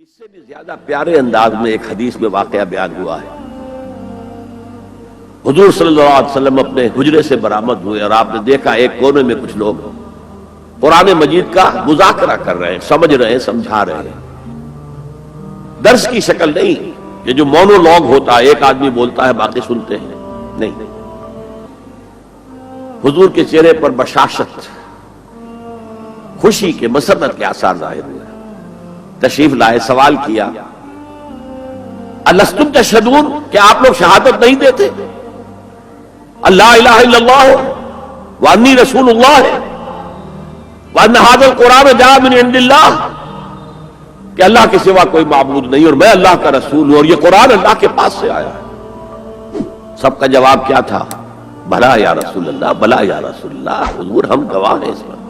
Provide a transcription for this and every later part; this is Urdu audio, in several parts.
اس سے بھی زیادہ پیارے انداز میں ایک حدیث میں واقعہ بیان ہوا ہے۔ حضور صلی اللہ علیہ وسلم اپنے حجرے سے برآمد ہوئے اور آپ نے دیکھا ایک کونے میں کچھ لوگ قرآن مجید کا مذاکرہ کر رہے ہیں، سمجھ رہے ہیں، سمجھا رہے ہیں۔ درس کی شکل نہیں، یہ جو مونولوگ ہوتا ہے، ایک آدمی بولتا ہے باقی سنتے ہیں، نہیں۔ حضور کے چہرے پر بشاشت، خوشی کے، مسرت کے آثار ظاہر ہوئے۔ تشریف لائے، سوال کیا، الستم تشہدون، کہ آپ لوگ شہادت نہیں دیتے اللہ الہ الا اللہ وانی رسول اللہ وان ھذا القرآن جاء من عند اللہ، کہ اللہ کے سوا کوئی معبود نہیں اور میں اللہ کا رسول ہوں اور یہ قرآن اللہ کے پاس سے آیا ہے؟ سب کا جواب کیا تھا؟ بھلا یا رسول اللہ، بھلا یا رسول اللہ، حضور ہم گواہ ہیں اس پر۔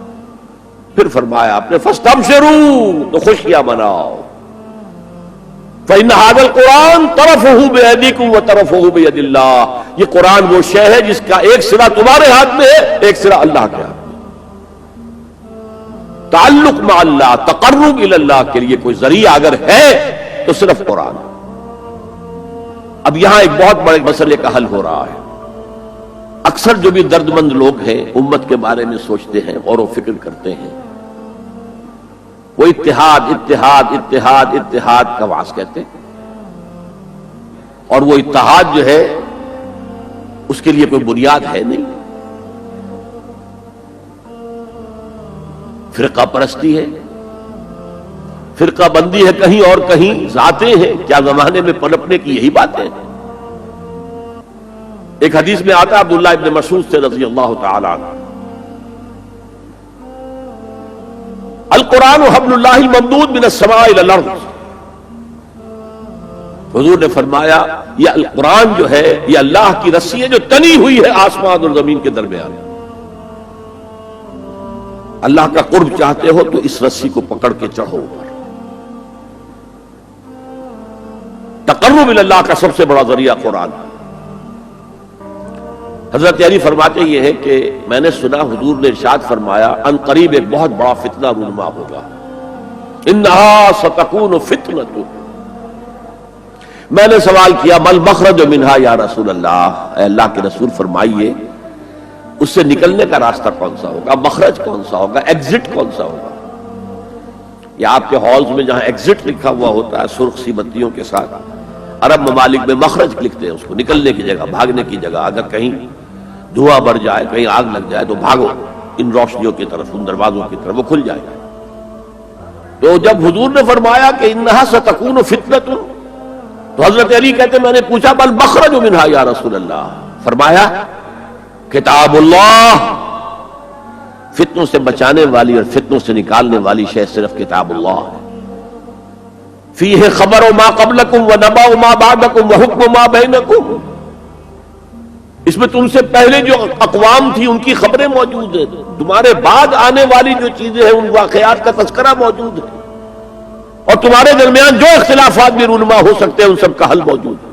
پھر فرمایا آپ نے فاستبشروا، تو خوشیاں مناؤ، فإن هذا القرآن طرفه بأيديكم وطرفه بيد اللہ، یہ قرآن وہ شے ہے جس کا ایک سرا تمہارے ہاتھ میں ہے، ایک سرا اللہ کے ہاتھ میں۔ تعلق مع اللہ، تقرب الی اللہ کے لیے کوئی ذریعہ اگر ہے تو صرف قرآن۔ اب یہاں ایک بہت بڑے مسئلے کا حل ہو رہا ہے۔ اکثر جو بھی درد مند لوگ ہیں، امت کے بارے میں سوچتے ہیں، غور و فکر کرتے ہیں، وہ اتحاد اتحاد اتحاد اتحاد کا واس کہتے ہیں، اور وہ اتحاد جو ہے اس کے لیے کوئی بنیاد ہے نہیں، فرقہ پرستی ہے، فرقہ بندی ہے، کہیں اور کہیں ذاتیں ہیں، کیا زمانے میں پنپنے کی یہی بات ہے؟ ایک حدیث میں آتا ہے عبداللہ ابن مسعود سے رضی اللہ تعالی عنہ، القرآن حبل اللہ الممدود من السماء الى الارض، حضور نے فرمایا یہ القرآن جو ہے یہ اللہ کی رسی ہے جو تنی ہوئی ہے آسمان اور زمین کے درمیان۔ اللہ کا قرب چاہتے ہو تو اس رسی کو پکڑ کے چڑھو اوپر۔ تقرب الی اللہ کا سب سے بڑا ذریعہ قرآن۔ حضرت علی فرماتے یہ ہے کہ میں نے سنا حضور نے ارشاد فرمایا ان قریب ایک بہت بڑا فتنہ رونما ہوگا، انہا ستکون فتنۃ۔ میں نے سوال کیا مل مخرج منہا یا رسول اللہ، اے اللہ کے رسول فرمائیے اس سے نکلنے کا راستہ کون سا ہوگا، مخرج کون سا ہوگا، ایگزٹ کون سا ہوگا؟ یا آپ کے ہالز میں جہاں ایگزٹ لکھا ہوا ہوتا ہے سرخ سی بتیوں کے ساتھ، عرب ممالک میں مخرج لکھتے ہیں اس کو، نکلنے کی جگہ، بھاگنے کی جگہ، اگر کہیں دھواں بڑھ جائے، کہیں آگ لگ جائے تو بھاگو ان روشنیوں کی طرف، ان دروازوں کی طرف، وہ کھل جائے گا۔ تو جب حضور نے فرمایا کہ انہا ستکون فتنۃ، تو حضرت علی کہتے میں نے پوچھا بل مخرج منہا یا رسول اللہ، فرمایا کتاب اللہ، فتنوں سے بچانے والی اور فتنوں سے نکالنے والی شے صرف کتاب اللہ ہے۔ فیہ خبر ما قبلکم ونبأ ما بعدکم وحکم ما بینکم، اس میں تم سے پہلے جو اقوام تھی ان کی خبریں موجود ہیں، تمہارے بعد آنے والی جو چیزیں ہیں ان واقعات کا تذکرہ موجود ہے، اور تمہارے درمیان جو اختلافات بھی رونما ہو سکتے ہیں ان سب کا حل موجود ہے۔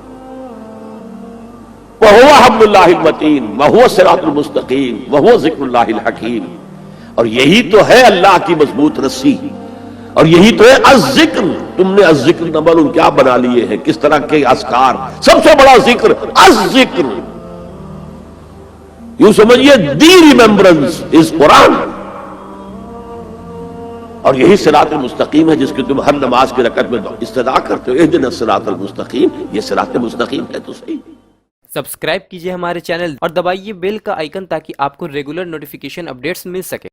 وَهُوَ حَبْلُ اللَّهِ الْمَتِينُ وَهُوَ الصِّرَاطُ الْمُسْتَقِيمُ وَهُوَ ذِكْرُ اللَّهِ الْحَكِيمُ، اور یہی تو ہے اللہ کی مضبوط رسی، اور یہی تو ہے الذکر۔ تم نے الذکر نمبر کیا بنا لیے ہیں، کس طرح کے اذکار، سب سے بڑا ذکر الذکر، یوں سمجھئے دی ریممبرنس از قرآن، اور یہی صراط المستقیم ہے جس کی تم ہر نماز کی رکعت میں استدعا کرتے ہو، اہدنا الصراط المستقیم، یہ صراط مستقیم ہے تو صحیح۔ سبسکرائب کیجئے ہمارے چینل اور دبائیے بیل کا آئیکن تاکہ آپ کو ریگولر نوٹیفیکیشن اپڈیٹس مل سکے۔